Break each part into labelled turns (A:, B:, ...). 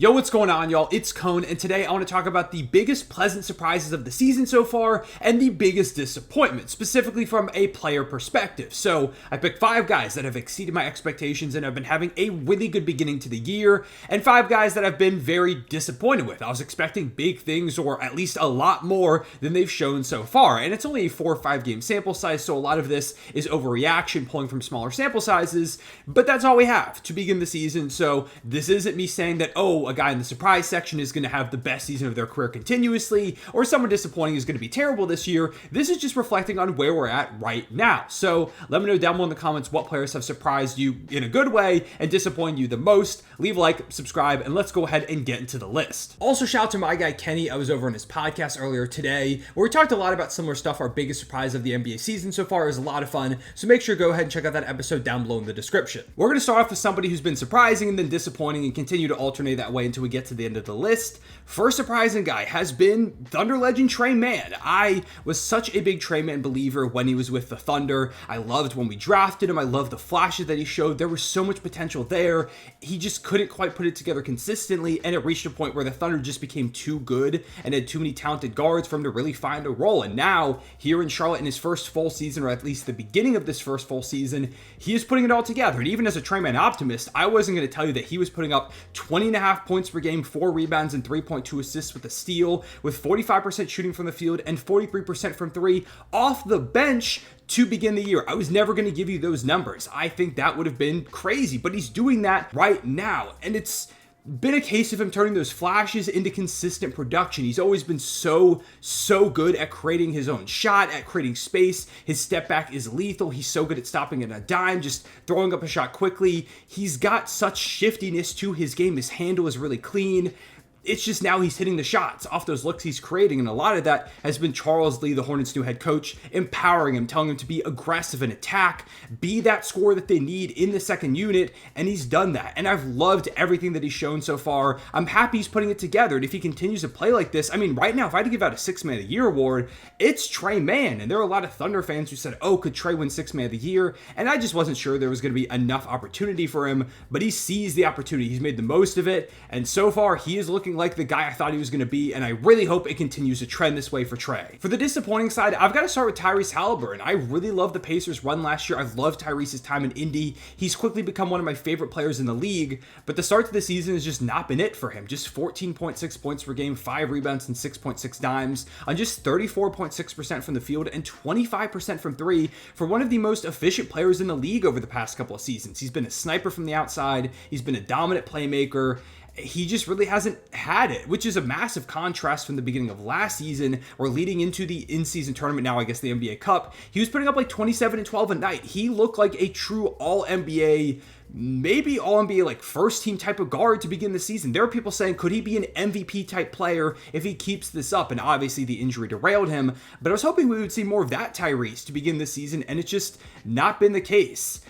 A: Yo, what's going on, y'all? It's Cone, and today I want to talk about the biggest pleasant surprises of the season so far and the biggest disappointment, specifically from a player perspective. So, I picked 5 guys that have exceeded my expectations and have been having a really good beginning to the year, and 5 guys that I've been very disappointed with. I was expecting big things, or at least a lot more than they've shown so far, and it's only a 4 or 5 game sample size, so a lot of this is overreaction, pulling from smaller sample sizes, but that's all we have to begin the season. So, this isn't me saying that, a guy in the surprise section is going to have the best season of their career continuously, or someone disappointing is going to be terrible this year. This is just reflecting on where we're at right now. So let me know down below in the comments what players have surprised you in a good way and disappointed you the most. Leave a like, subscribe, and let's go ahead and get into the list. Also, shout out to my guy Kenny. I was over on his podcast earlier today where we talked a lot about similar stuff. Our biggest surprise of the NBA season so far is a lot of fun, so make sure to go ahead and check out that episode down below in the description. We're going to start off with somebody who's been surprising and then disappointing and continue to alternate that way until we get to the end of the list. First surprising guy has been Thunder legend Tre Mann. I was such a big Tre Mann believer when he was with the Thunder. I loved when we drafted him. I loved the flashes that he showed. There was so much potential there. He just couldn't quite put it together consistently, and it reached a point where the Thunder just became too good and had too many talented guards for him to really find a role. And now, here in Charlotte in his first full season, or at least the beginning of this first full season, he is putting it all together. And even as a Tre Mann optimist, I wasn't going to tell you that he was putting up 20.5 points per game, 4 rebounds, and 3.2 assists with a steal, with 45% shooting from the field and 43% from 3 off the bench to begin the year. I was never going to give you those numbers. I think that would have been crazy, but he's doing that right now, and it's been a case of him turning those flashes into consistent production. He's always been so good at creating his own shot, at creating space. His step back is lethal. He's so good at stopping at a dime, just throwing up a shot quickly. He's got such shiftiness to his game. His handle is really clean. It's just now he's hitting the shots off those looks he's creating, and a lot of that has been Charles Lee, the Hornets' new head coach, empowering him, telling him to be aggressive and attack, be that scorer that they need in the second unit, and he's done that. And I've loved everything that he's shown so far. I'm happy he's putting it together, and if he continues to play like this, I mean, right now, if I had to give out a 6 Man of the Year award, it's Tre Mann. And there are a lot of Thunder fans who said, could Tre win 6 Man of the Year? And I just wasn't sure there was going to be enough opportunity for him, but he sees the opportunity. He's made the most of it, and so far, he is looking like the guy I thought he was going to be, and I really hope it continues to trend this way for Tre. For the disappointing side, I've got to start with Tyrese Haliburton. I really loved the Pacers' run last year. I loved Tyrese's time in Indy. He's quickly become one of my favorite players in the league, but the start to the season has just not been it for him. Just 14.6 points per game, 5 rebounds, and 6.6 dimes on just 34.6% from the field and 25% from 3 for one of the most efficient players in the league over the past couple of seasons. He's been a sniper from the outside. He's been a dominant playmaker. He just really hasn't had it, which is a massive contrast from the beginning of last season or leading into the in-season tournament, now I guess the NBA Cup. He was putting up like 27 and 12 a night. He looked like a true all-NBA, maybe all-NBA like first team type of guard to begin the season. There are people saying, could he be an MVP type player if he keeps this up? And obviously the injury derailed him, but I was hoping we would see more of that Tyrese to begin the season, and it's just not been the case.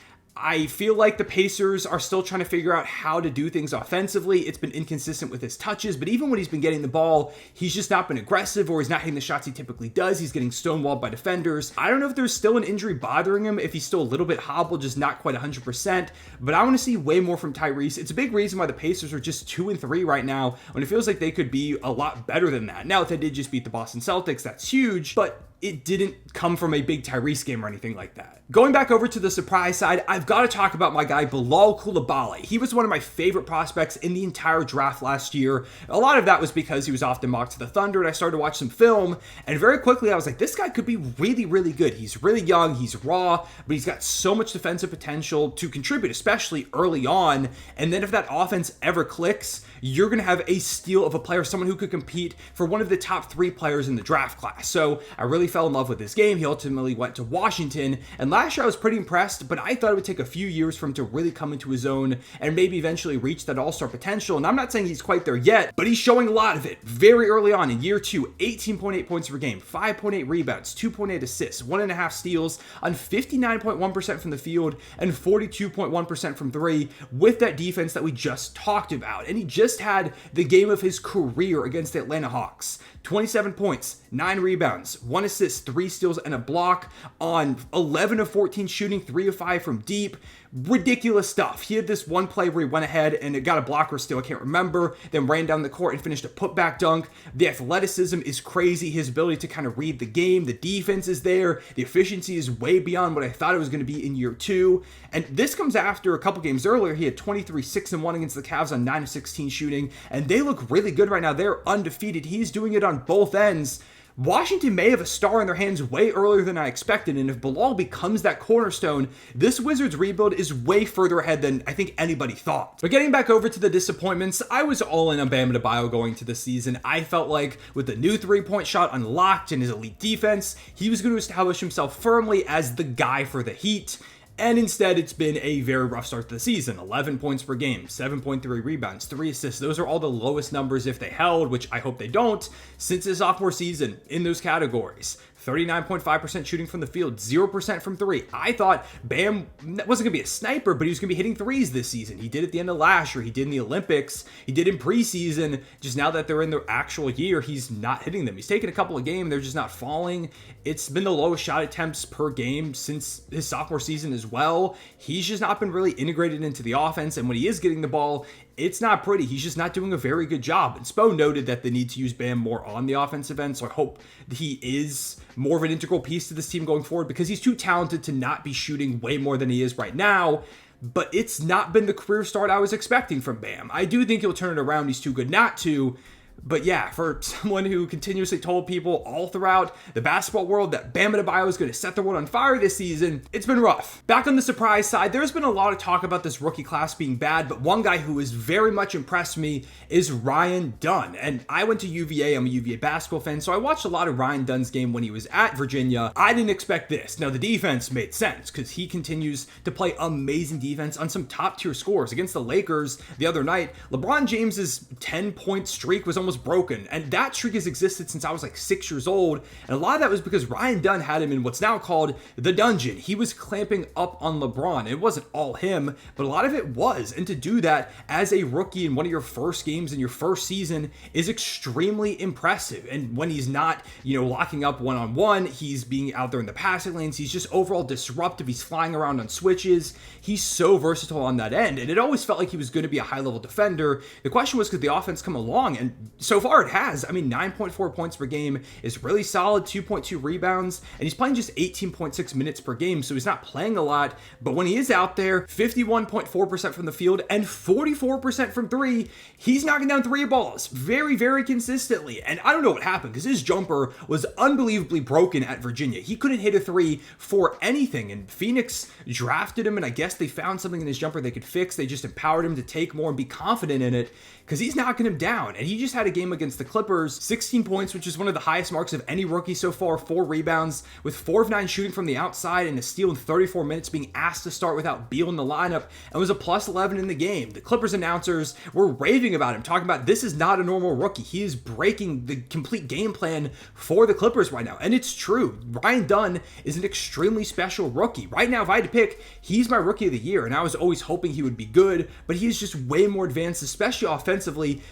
A: I feel like the Pacers are still trying to figure out how to do things offensively. It's been inconsistent with his touches, but even when he's been getting the ball, he's just not been aggressive, or he's not hitting the shots he typically does. He's getting stonewalled by defenders. I don't know if there's still an injury bothering him, if he's still a little bit hobbled, just not quite 100%, but I want to see way more from Tyrese. It's a big reason why the Pacers are just 2-3 right now, when it feels like they could be a lot better than that. Now, if they did just beat the Boston Celtics, that's huge, but it didn't come from a big Tyrese game or anything like that. Going back over to the surprise side, I've got to talk about my guy Bilal Coulibaly. He was one of my favorite prospects in the entire draft last year. A lot of that was because he was often mocked to the Thunder, and I started to watch some film, and very quickly I was like, this guy could be really, really good. He's really young, he's raw, but he's got so much defensive potential to contribute, especially early on, and then if that offense ever clicks, you're going to have a steal of a player, someone who could compete for one of the top 3 players in the draft class. So I really fell in love with this game. He ultimately went to Washington, and last year I was pretty impressed, but I thought it would take a few years for him to really come into his own and maybe eventually reach that all-star potential. And I'm not saying he's quite there yet, but he's showing a lot of it very early on in year 2. 18.8 points per game, 5.8 rebounds, 2.8 assists, 1.5 steals on 59.1% from the field and 42.1% from 3 with that defense that we just talked about. And he just had the game of his career against the Atlanta Hawks. 27 points, 9 rebounds, 1 assist, 3 steals, and a block on 11 of of 14 shooting, 3 of 5 from deep. Ridiculous stuff. He had this one play where he went ahead and it got a blocker steal, I can't remember, then ran down the court and finished a putback dunk. The athleticism is crazy. His ability to kind of read the game, the defense is there. The efficiency is way beyond what I thought it was going to be in year 2. And this comes after a couple games earlier. He had 23, 6-1 against the Cavs on 9 of 16 shooting, and they look really good right now. They're undefeated. He's doing it on both ends. Washington may have a star in their hands way earlier than I expected, and if Bilal becomes that cornerstone, this Wizards rebuild is way further ahead than I think anybody thought. But getting back over to the disappointments, I was all in on Bam Adebayo going to the season. I felt like with the new three-point shot unlocked and his elite defense, he was going to establish himself firmly as the guy for the Heat. And instead, it's been a very rough start to the season. 11 points per game, 7.3 rebounds, 3 assists. Those are all the lowest numbers if they held, which I hope they don't, since his sophomore season in those categories. 39.5% shooting from the field, 0% from 3. I thought Bam wasn't going to be a sniper, but he was going to be hitting threes this season. He did at the end of last year. He did in the Olympics. He did in preseason. Just now that they're in the actual year, he's not hitting them. He's taken a couple of games. They're just not falling. It's been the lowest shot attempts per game since his sophomore season as well. He's just not been really integrated into the offense, and when he is getting the ball, it's not pretty. He's just not doing a very good job. And Spo noted that they need to use Bam more on the offensive end, so I hope he is more of an integral piece to this team going forward because he's too talented to not be shooting way more than he is right now. But it's not been the career start I was expecting from Bam. I do think he'll turn it around. He's too good not to. But yeah, for someone who continuously told people all throughout the basketball world that Bam Adebayo is going to set the world on fire this season, it's been rough. Back on the surprise side, there's been a lot of talk about this rookie class being bad, but one guy who has very much impressed me is Ryan Dunn. And I went to UVA, I'm a UVA basketball fan, so I watched a lot of Ryan Dunn's game when he was at Virginia. I didn't expect this. Now, the defense made sense because he continues to play amazing defense on some top tier scores. Against the Lakers the other night, LeBron James's 10-point streak was almost broken, and that streak has existed since I was like 6 years old, and a lot of that was because Ryan Dunn had him in what's now called the dungeon. He was clamping up on LeBron. It wasn't all him, but a lot of it was, and to do that as a rookie in one of your first games in your first season is extremely impressive. And when he's not, locking up one-on-one, he's being out there in the passing lanes, he's just overall disruptive, he's flying around on switches, he's so versatile on that end, and it always felt like he was going to be a high-level defender. The question was, could the offense come along? And so far it has. 9.4 points per game is really solid, 2.2 rebounds, and he's playing just 18.6 minutes per game, so he's not playing a lot, but when he is out there, 51.4% from the field and 44% from 3, he's knocking down 3 balls very, very consistently. And I don't know what happened because his jumper was unbelievably broken at Virginia. He couldn't hit a 3 for anything, and Phoenix drafted him, and I guess they found something in his jumper they could fix. They just empowered him to take more and be confident in it because he's knocking him down. And he just had a game against the Clippers, 16 points, which is one of the highest marks of any rookie so far, 4 rebounds, with 4 of 9 shooting from the outside and a steal in 34 minutes, being asked to start without Beal in the lineup, and was a plus 11 in the game. The Clippers announcers were raving about him, talking about this is not a normal rookie. He is breaking the complete game plan for the Clippers right now. And it's true. Ryan Dunn is an extremely special rookie. Right now, if I had to pick, he's my rookie of the year, and I was always hoping he would be good, but he is just way more advanced, especially offensively,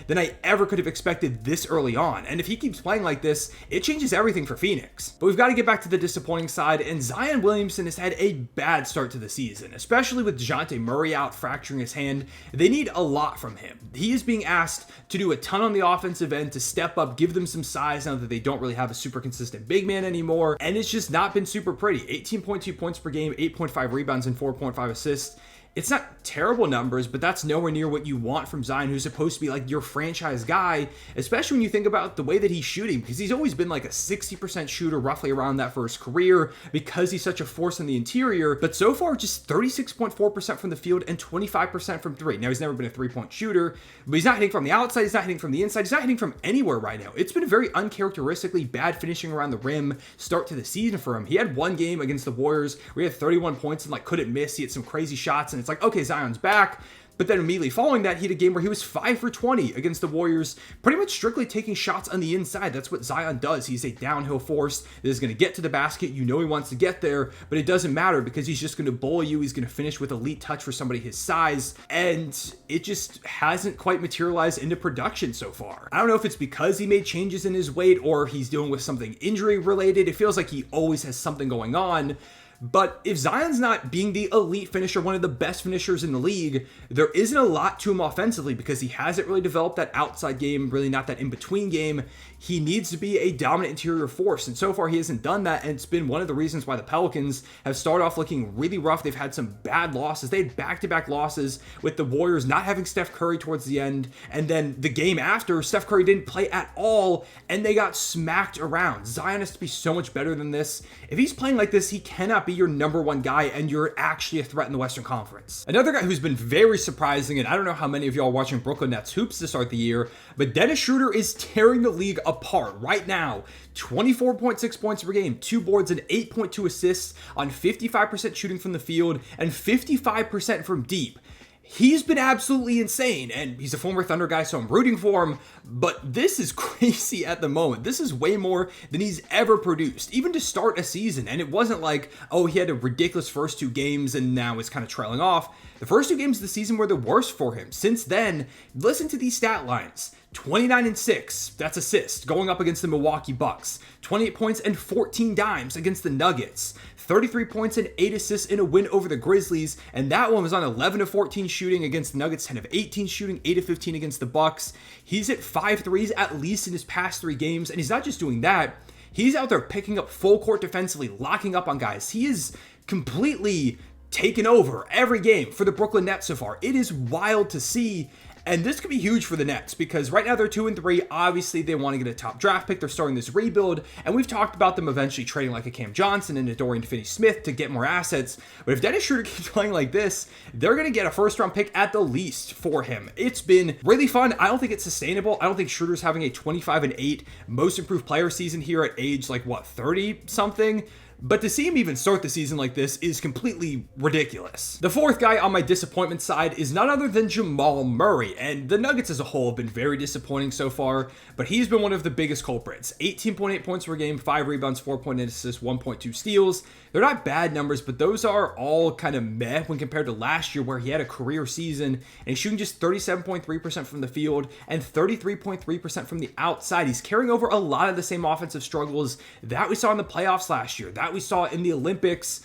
A: than I ever could have expected this early on. And if he keeps playing like this, it changes everything for Phoenix. But we've got to get back to the disappointing side, and Zion Williamson has had a bad start to the season, especially with Dejounte Murray out fracturing his hand. They need a lot from him. He is being asked to do a ton on the offensive end, to step up, give them some size now that they don't really have a super consistent big man anymore, and it's just not been super pretty. 18.2 points per game, 8.5 rebounds, and 4.5 assists. It's not terrible numbers, but that's nowhere near what you want from Zion, who's supposed to be like your franchise guy, especially when you think about the way that he's shooting, because he's always been like a 60% shooter roughly around that for his career because he's such a force in the interior, but so far just 36.4% from the field and 25% from 3. Now, he's never been a 3-point shooter, but he's not hitting from the outside, he's not hitting from the inside, he's not hitting from anywhere right now. It's been a very uncharacteristically bad finishing around the rim start to the season for him. He had one game against the Warriors where he had 31 points and couldn't miss. He had some crazy shots, and it's like, okay, Zion's back. But then immediately following that, he had a game where he was 5 for 20 against the Warriors, pretty much strictly taking shots on the inside. That's what Zion does. He's a downhill force that is going to get to the basket. He wants to get there, but it doesn't matter because he's just going to bully you. He's going to finish with elite touch for somebody his size, and it just hasn't quite materialized into production so far. I don't know if it's because he made changes in his weight or he's dealing with something injury related. It feels like he always has something going on. But if Zion's not being the elite finisher, one of the best finishers in the league, there isn't a lot to him offensively because he hasn't really developed that outside game, really not that in-between game. He needs to be a dominant interior force, and so far he hasn't done that, and it's been one of the reasons why the Pelicans have started off looking really rough. They've had some bad losses. They had back-to-back losses with the Warriors not having Steph Curry towards the end, and then the game after, Steph Curry didn't play at all, and they got smacked around. Zion has to be so much better than this. If he's playing like this, he cannot be your number one guy, and you're actually a threat in the Western Conference. Another guy who's been very surprising, and I don't know how many of y'all are watching Brooklyn Nets hoops to start the year, but Dennis Schroder is tearing the league apart right now. 24.6 points per game, 2 boards and 8.2 assists on 55% shooting from the field and 55% from deep. He's been absolutely insane, and he's a former Thunder guy, so I'm rooting for him, but this is crazy at the moment. This is way more than he's ever produced, even to start a season, and it wasn't like, oh, he had a ridiculous first 2 games and now is kind of trailing off. The first 2 games of the season were the worst for him. Since then, listen to these stat lines. 29-6, that's assists, going up against the Milwaukee Bucks. 28 points and 14 dimes against the Nuggets. 33 points and 8 assists in a win over the Grizzlies, and that one was on 11 of 14 shooting against the Nuggets, 10 of 18 shooting, 8 of 15 against the Bucks. He's at 5 threes at least in his past 3 games, and he's not just doing that, he's out there picking up full court defensively, locking up on guys. He is completely taken over every game for the Brooklyn Nets so far. It is wild to see. And this could be huge for the Nets because right now they're 2-3. Obviously, they want to get a top draft pick. They're starting this rebuild, and we've talked about them eventually trading like a Cam Johnson and a Dorian Finney-Smith to get more assets. But if Dennis Schroder keeps playing like this, they're going to get a first-round pick at the least for him. It's been really fun. I don't think it's sustainable. I don't think Schroder's having a 25-8 most improved player season here at age 30-something. But to see him even start the season like this is completely ridiculous. The fourth guy on my disappointment side is none other than Jamal Murray, and the Nuggets as a whole have been very disappointing so far, but he's been one of the biggest culprits. 18.8 points per game, 5 rebounds, 4.8 assists, 1.2 steals. They're not bad numbers, but those are all kind of meh when compared to last year where he had a career season and he's shooting just 37.3% from the field and 33.3% from the outside. He's carrying over a lot of the same offensive struggles that we saw in the playoffs last year, that we saw in the Olympics.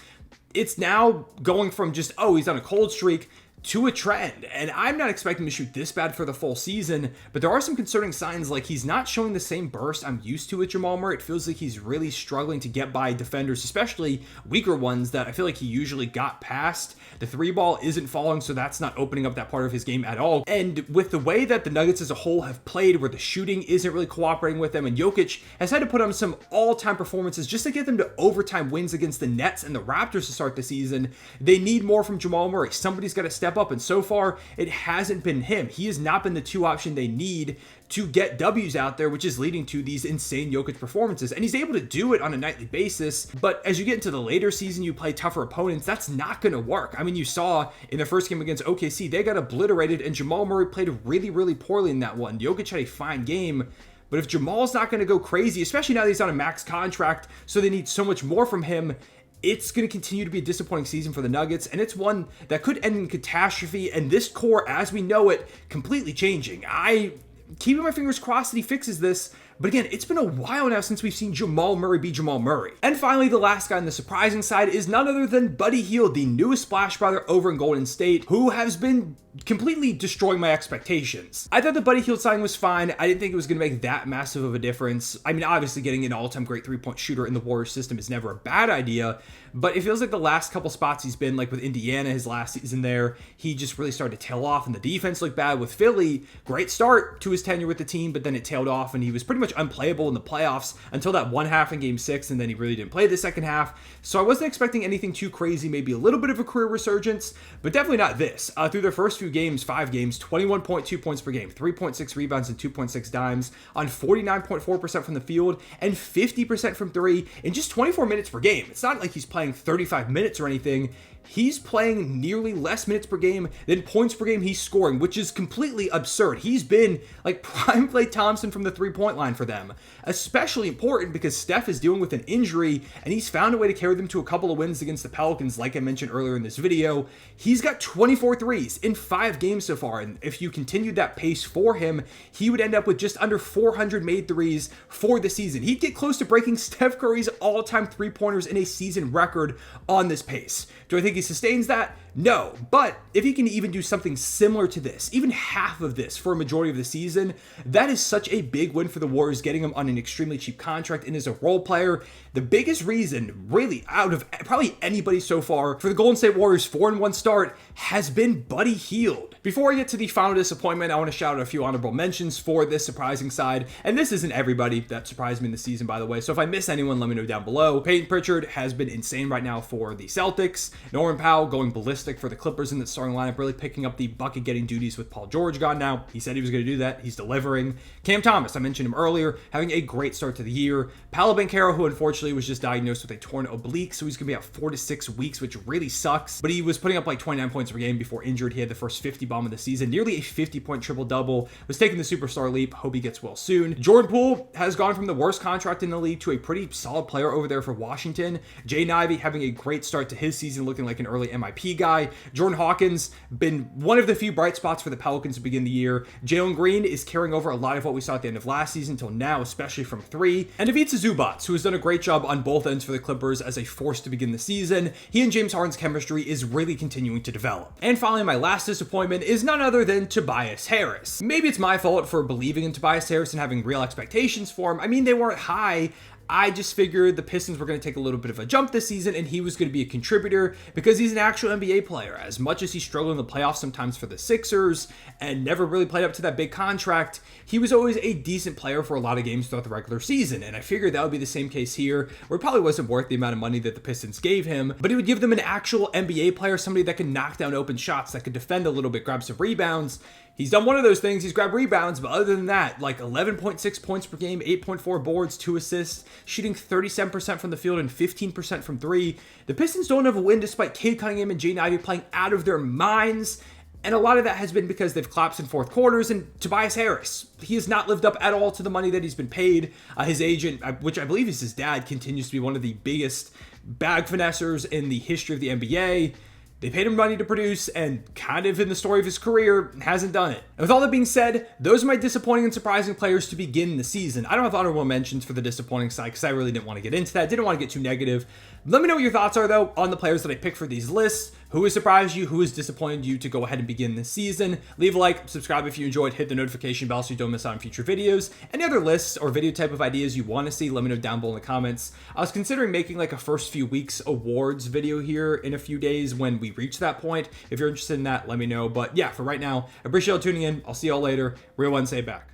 A: It's now going from just, oh, he's on a cold streak to a trend, and I'm not expecting to shoot this bad for the full season, but there are some concerning signs, like he's not showing the same burst I'm used to with Jamal Murray. It feels like he's really struggling to get by defenders, especially weaker ones that I feel like he usually got past. The 3-ball isn't falling, so that's not opening up that part of his game at all. And with the way that the Nuggets as a whole have played, where the shooting isn't really cooperating with them, and Jokic has had to put on some all-time performances just to get them to overtime wins against the Nets and the Raptors to start the season, they need more from Jamal Murray. Somebody's got to step up, and so far it hasn't been him. He has not been the 2 option they need to get W's out there, which is leading to these insane Jokic performances, and he's able to do it on a nightly basis. But as you get into the later season, you play tougher opponents, that's not going to work. I mean, you saw in the first game against OKC, they got obliterated, and Jamal Murray played really, really poorly in that one. Jokic had a fine game, but if Jamal's not going to go crazy, especially now that he's on a max contract, so they need so much more from him, it's going to continue to be a disappointing season for the Nuggets, and it's one that could end in catastrophe, and this core, as we know it, completely changing. I keeping my fingers crossed that he fixes this, but again, it's been a while now since we've seen Jamal Murray be Jamal Murray. And finally, the last guy on the surprising side is none other than Buddy Hield, the newest Splash Brother over in Golden State, who has been completely destroying my expectations. I thought the Buddy Hield signing was fine. I didn't think it was going to make that massive of a difference. I mean, obviously getting an all-time great 3-point shooter in the Warriors system is never a bad idea, but it feels like the last couple spots he's been, like with Indiana, his last season there, he just really started to tail off, and the defense looked bad. With Philly, great start to his tenure with the team, but then it tailed off, and he was pretty much unplayable in the playoffs until that one half in Game 6, and then he really didn't play the second half. So I wasn't expecting anything too crazy, maybe a little bit of a career resurgence, but definitely not this. Through their first few games, 5 games, 21.2 points per game, 3.6 rebounds and 2.6 dimes on 49.4% from the field and 50% from 3 in just 24 minutes per game. It's not like he's playing 35 minutes or anything. he's playing nearly less minutes per game than points per game he's scoring, which is completely absurd. He's been like prime Klay Thompson from the three-point line for them. Especially important because Steph is dealing with an injury, and he's found a way to carry them to a couple of wins against the Pelicans, like I mentioned earlier in this video. He's got 24 threes in 5 games so far, and if you continued that pace for him, he would end up with just under 400 made threes for the season. He'd get close to breaking Steph Curry's all-time three-pointers in a season record on this pace. Do I think he sustains that? No, but if he can even do something similar to this, even half of this for a majority of the season, that is such a big win for the Warriors, getting him on an extremely cheap contract and as a role player. The biggest reason, really, out of probably anybody so far for the Golden State Warriors' 4-1 start has been Buddy Hield. Before I get to the final disappointment, I want to shout out a few honorable mentions for this surprising side, and this isn't everybody that surprised me in the season, by the way, so if I miss anyone, let me know down below. Peyton Pritchard has been insane right now for the Celtics. Norman Powell going ballistic for the Clippers in the starting lineup, really picking up the bucket-getting duties with Paul George gone now. He said he was going to do that. He's delivering. Cam Thomas, I mentioned him earlier, having a great start to the year. Paolo Banchero, who unfortunately was just diagnosed with a torn oblique, so he's going to be out 4 to 6 weeks, which really sucks. But he was putting up like 29 points per game before injured. He had the first 50 bomb of the season, nearly a 50-point triple-double, was taking the superstar leap. Hope he gets well soon. Jordan Poole has gone from the worst contract in the league to a pretty solid player over there for Washington. Jay Ivey having a great start to his season, looking like an early MIP guy. Jordan Hawkins, been one of the few bright spots for the Pelicans to begin the year. Jalen Green is carrying over a lot of what we saw at the end of last season until now, especially from 3. And Ivica Zubac, who has done a great job on both ends for the Clippers as a force to begin the season. He and James Harden's chemistry is really continuing to develop. And finally, my last disappointment is none other than Tobias Harris. Maybe it's my fault for believing in Tobias Harris and having real expectations for him. I mean, they weren't high. I just figured the Pistons were going to take a little bit of a jump this season and he was going to be a contributor because he's an actual NBA player. As much as he struggled in the playoffs sometimes for the Sixers and never really played up to that big contract, he was always a decent player for a lot of games throughout the regular season. And I figured that would be the same case here, where it probably wasn't worth the amount of money that the Pistons gave him, but he would give them an actual NBA player, somebody that could knock down open shots, that could defend a little bit, grab some rebounds. He's done one of those things. He's grabbed rebounds, but other than that, like 11.6 points per game, 8.4 boards, 2 assists, shooting 37% from the field and 15% from 3. The Pistons don't have a win despite Cade Cunningham and Jaden Ivey playing out of their minds. And a lot of that has been because they've collapsed in fourth quarters. And Tobias Harris, he has not lived up at all to the money that he's been paid. His agent, which I believe is his dad, continues to be one of the biggest bag finessers in the history of the NBA. They paid him money to produce, and kind of in the story of his career, hasn't done it. And with all that being said, those are my disappointing and surprising players to begin the season. I don't have honorable mentions for the disappointing side because I really didn't want to get into that. Didn't want to get too negative. Let me know what your thoughts are, though, on the players that I picked for these lists. Who has surprised you? Who has disappointed you to go ahead and begin this season? Leave a like, subscribe if you enjoyed, hit the notification bell so you don't miss out on future videos. Any other lists or video type of ideas you want to see, let me know down below in the comments. I was considering making like a first few weeks awards video here in a few days when we reach that point. If you're interested in that, let me know. But yeah, for right now, I appreciate y'all tuning in. I'll see y'all later. Real one, say back.